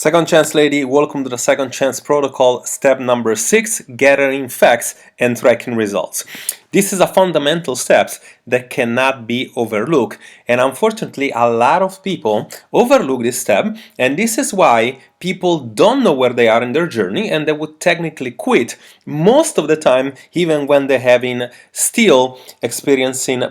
Second chance lady, welcome to the second chance protocol, step number 6, gathering facts and tracking results. This is a fundamental step that cannot be overlooked, and unfortunately a lot of people overlook this step, and this is why people don't know where they are in their journey and they would technically quit most of the time, even when they're having still experiencing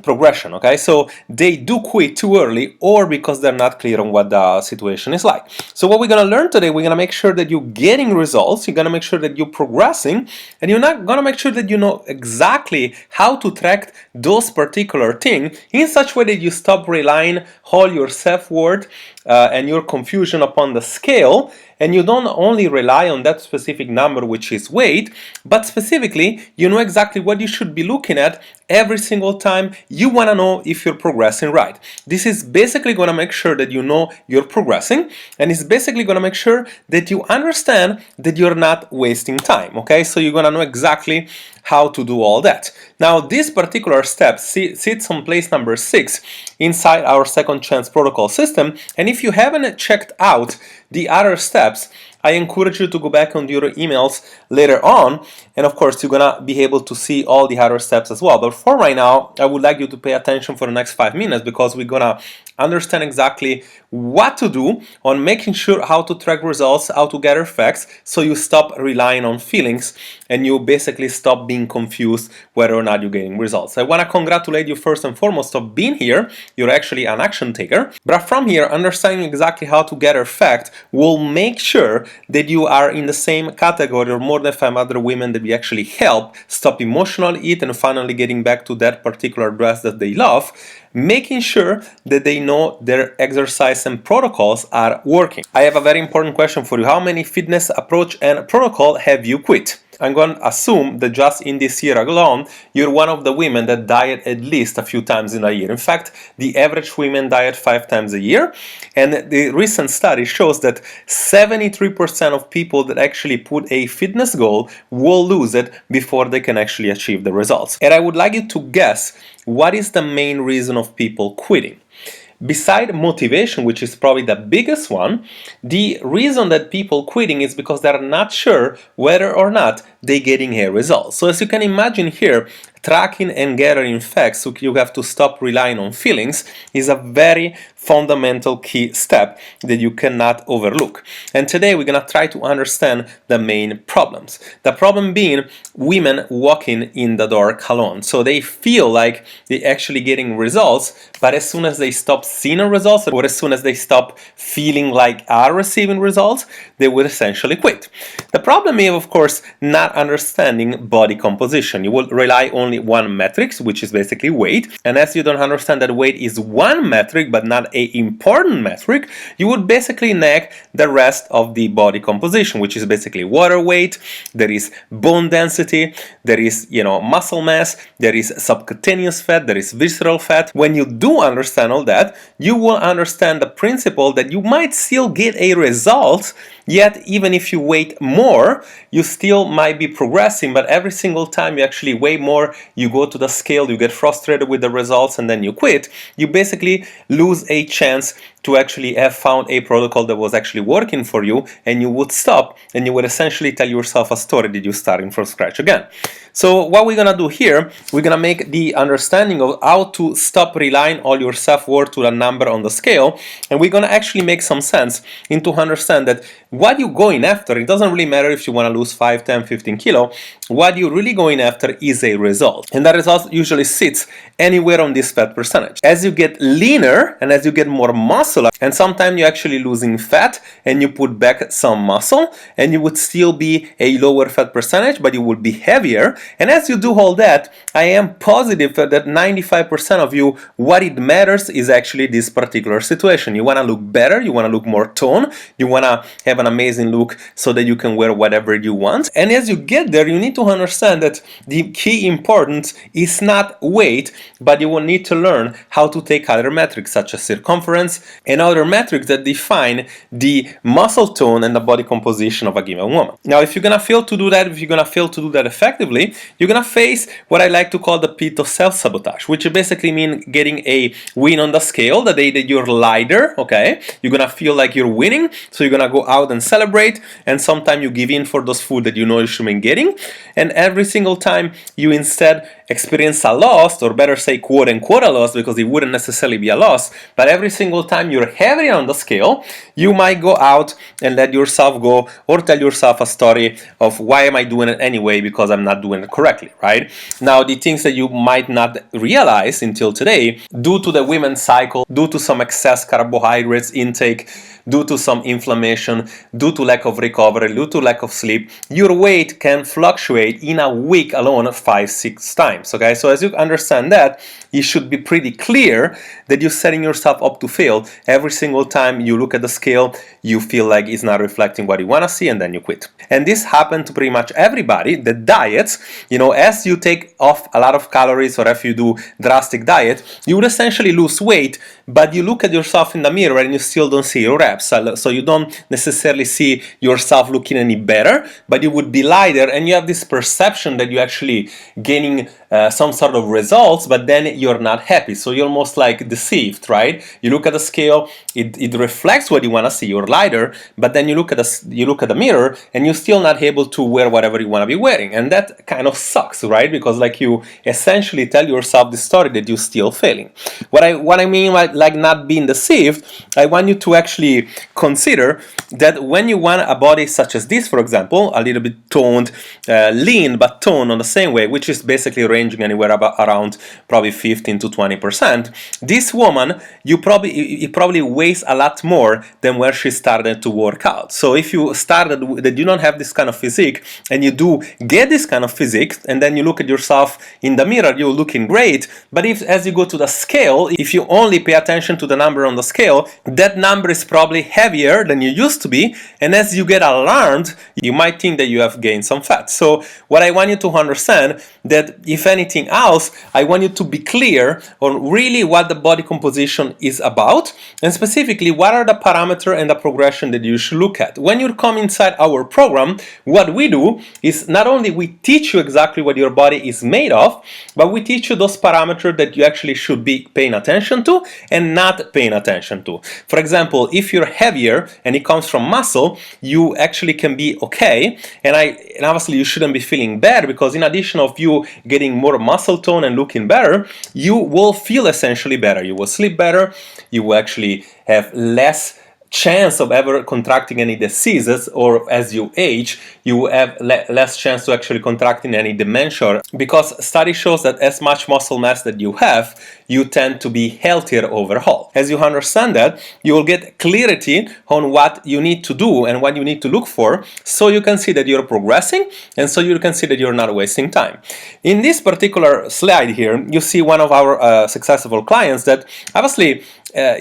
progression. Okay, so they do quit too early or because they're not clear on what the situation is like. So what we're going to learn today, we're going to make sure that you're getting results, you're going to make sure that you're progressing, and you're not going to make sure that you know exactly how to track those particular things in such a way that you stop relying all your self-worth and your confusion upon the scale, and you don't only rely on that specific number, which is weight, but specifically you know exactly what you should be looking at every single time you want to know if you're progressing right. This is basically going to make sure that you know you're progressing, and it's basically going to make sure that you understand that you're not wasting time. Okay, so you're going to know exactly how to do all that. Now this particular step sits on place number 6 inside our second chance protocol system, and if you haven't checked out the other steps, I encourage you to go back on your emails later on, and of course you're gonna be able to see all the other steps as well. But for right now, I would like you to pay attention for the next 5 minutes, because we're gonna understand exactly what to do on making sure how to track results, how to gather facts, so you stop relying on feelings and you basically stop being confused whether or not you're getting results. I want to congratulate you first and foremost of being here. You're actually an action taker, but from here, understanding exactly how to gather facts will make sure that you are in the same category or more than 5 other women that we actually help stop emotional eat and finally getting back to that particular dress that they love, making sure that they know their exercise and protocols are working. I have a very important question for you. How many fitness approach and protocol have you quit? I'm going to assume that just in this year alone, you're one of the women that diet at least a few times in a year. In fact, the average women diet 5 times a year, and the recent study shows that 73% of people that actually put a fitness goal will lose it before they can actually achieve the results. And I would like you to guess what is the main reason of people quitting. Beside motivation, which is probably the biggest one, the reason that people quitting is because they're not sure whether or not they're getting a result. So as you can imagine here, tracking and gathering facts, so you have to stop relying on feelings, is a very fundamental key step that you cannot overlook. And today we're gonna try to understand the main problems. The problem being women walking in the door alone. So they feel like they're actually getting results, but as soon as they stop seeing results, or as soon as they stop feeling like are receiving results, they will essentially quit. The problem is, of course, not understanding body composition. You will rely only one metric, which is basically weight, and as you don't understand that weight is one metric but not a important metric, you would basically neg the rest of the body composition, which is basically water weight, there is bone density, there is muscle mass, there is subcutaneous fat, there is visceral fat. When you do understand all that, you will understand the principle that you might still get a result, yet even if you weigh more, you still might be progressing, but every single time you actually weigh more, you go to the scale, you get frustrated with the results, and then you quit, you basically lose a chance to actually have found a protocol that was actually working for you, and you would stop and you would essentially tell yourself a story that you're starting from scratch again. So what we're gonna do here, we're gonna make the understanding of how to stop relying all your self-worth to the number on the scale, and we're gonna actually make some sense into understand that what you're going after, it doesn't really matter if you want to lose 5, 10, 15 kilo, what you're really going after is a result, and that result usually sits anywhere on this fat percentage. As you get leaner and as you get more muscle, and sometimes you're actually losing fat and you put back some muscle, and you would still be a lower fat percentage, but you would be heavier. And as you do all that, I am positive that 95% of you, what it matters is actually this particular situation. You want to look better, you want to look more toned, you want to have an amazing look so that you can wear whatever you want. And as you get there, you need to understand that the key importance is not weight, but you will need to learn how to take other metrics such as circumference, and other metrics that define the muscle tone and the body composition of a given woman. Now, if you're gonna fail to do that, if you're gonna fail to do that effectively, you're gonna face what I like to call the pit of self-sabotage, which basically means getting a win on the scale the day that you're lighter, okay? You're gonna feel like you're winning, so you're gonna go out and celebrate, and sometimes you give in for those food that you know you should be getting, and every single time you instead experience a loss, or better say quote unquote a loss, because it wouldn't necessarily be a loss, but every single time you're heavy on the scale, you might go out and let yourself go, or tell yourself a story of why am I doing it anyway, because I'm not doing it correctly, right? Now, the things that you might not realize until today, due to the women's cycle, due to some excess carbohydrates intake, due to some inflammation, due to lack of recovery, due to lack of sleep, your weight can fluctuate in a week alone 5-6 times, okay? So as you understand that, you should be pretty clear that you're setting yourself up to fail. Every single time you look at the scale, you feel like it's not reflecting what you want to see, and then you quit. And this happened to pretty much everybody that diets. You know, as you take off a lot of calories, or if you do drastic diet, you would essentially lose weight, but you look at yourself in the mirror and you still don't see your reps. So you don't necessarily see yourself looking any better, but you would be lighter, and you have this perception that you're actually gaining some sort of results, but then you're not happy. So you're almost like deceived, right? You look at the scale, it reflects what you want to see. You're lighter, but then you look at the mirror and you're still not able to wear whatever you want to be wearing, and that kind of sucks, right? Because like you essentially tell yourself the story that you're still failing. What I mean by like not being deceived, I want you to actually consider that when you want a body such as this, for example, a little bit toned, lean but toned on the same way, which is basically ranging anywhere about around probably 15 to 20%, this woman, it probably weighs a lot more than where she started to work out. So if you started that you don't have this kind of physique, and you do get this kind of physique, and then you look at yourself in the mirror, you're looking great, but if as you go to the scale, if you only pay attention to the number on the scale, that number is probably heavier than you used to be, and as you get alarmed, you might think that you have gained some fat. So what I want you to understand, that if anything else, I want you to be clear on really what the body composition is about, and specifically what are the parameters and the progression that you should look at. When you come inside our program, what we do is not only we teach you exactly what your body is made of, but we teach you those parameters that you actually should be paying attention to and not paying attention to. For example, if you're heavier and it comes from muscle, you actually can be okay, and obviously you shouldn't be feeling bad, because in addition of you getting more muscle tone and looking better, you will feel essentially better. You will sleep better, you will actually have less chance of ever contracting any diseases, or as you age, you have less chance to actually contracting any dementia, because study shows that as much muscle mass that you have, you tend to be healthier overall. As you understand that, you will get clarity on what you need to do and what you need to look for, so you can see that you're progressing, and so you can see that you're not wasting time. In this particular slide here, you see one of our successful clients that obviously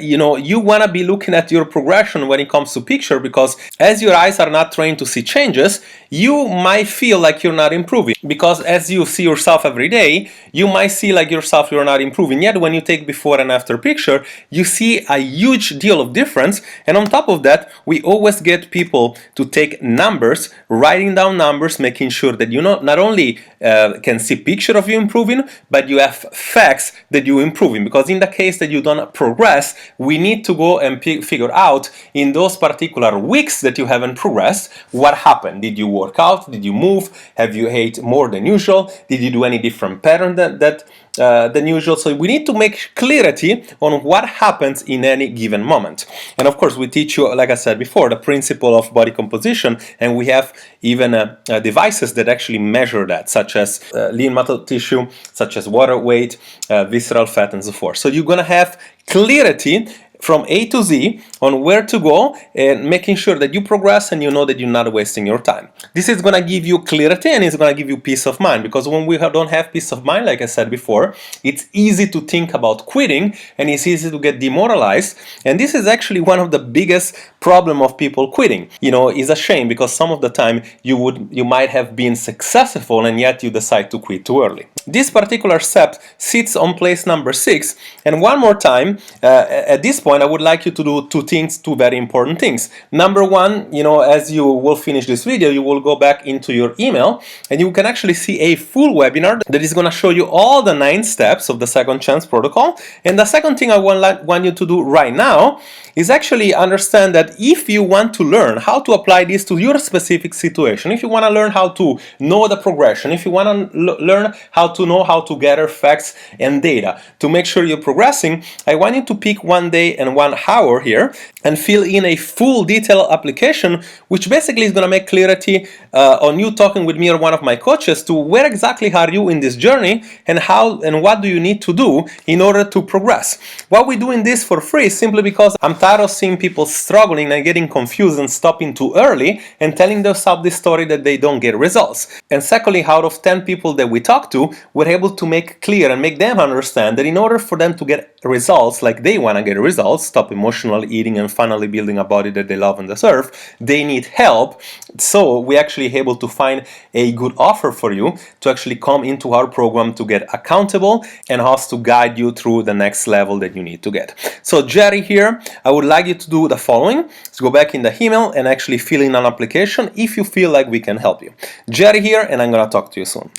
you want to be looking at your progression when it comes to picture, because as your eyes are not trained to see changes, you might feel like you're not improving, because as you see yourself every day, you might see like yourself you're not improving. Yet when you take before and after picture, you see a huge deal of difference. And on top of that, we always get people to take numbers, writing down numbers, making sure that you not only can see picture of you improving, but you have facts that you're improving. Because in the case that you don't progress, we need to go and figure out in those particular weeks that you haven't progressed, what happened. Did you work out? Did you move? Have you ate more than usual? Did you do any different pattern than usual? So we need to make clarity on what happens in any given moment. And of course, we teach you, like I said before, the principle of body composition, and we have even devices that actually measure that, such as lean muscle tissue, such as water weight, visceral fat, and so forth. So you're gonna have clarity from A to Z on where to go, and making sure that you progress and you know that you're not wasting your time. This is going to give you clarity, and it's going to give you peace of mind, because when we don't have peace of mind, like I said before, it's easy to think about quitting, and it's easy to get demoralized. And this is actually one of the biggest problem of people quitting. It's a shame, because some of the time you might have been successful, and yet you decide to quit too early. This particular step sits on place number 6, and one more time, at this point I would like you to do two very important things. Number one, as you will finish this video, you will go back into your email and you can actually see a full webinar that is going to show you all the 9 steps of the second chance protocol. And the second thing I want you to do right now is actually understand that if you want to learn how to apply this to your specific situation, if you want to learn how to know the progression, if you want to learn how to know how to gather facts and data to make sure you're progressing, I want you to pick one day and 1 hour here and fill in a full detailed application, which basically is going to make clarity on you talking with me or one of my coaches to where exactly are you in this journey and how and what do you need to do in order to progress. Why we're doing this for free is simply because I'm tired of seeing people struggling and getting confused and stopping too early and telling themselves this story that they don't get results. And secondly, out of 10 people that we talk to, we're able to make clear and make them understand that in order for them to get results like they want to get results, stop emotional eating and finally building a body that they love and deserve, they need help. So we're actually able to find a good offer for you to actually come into our program to get accountable and us to guide you through the next level that you need to get. So Jerry here, I would like you to do the following. So go back in the email and actually fill in an application if you feel like we can help you. Jerry here, and I'm gonna talk to you soon.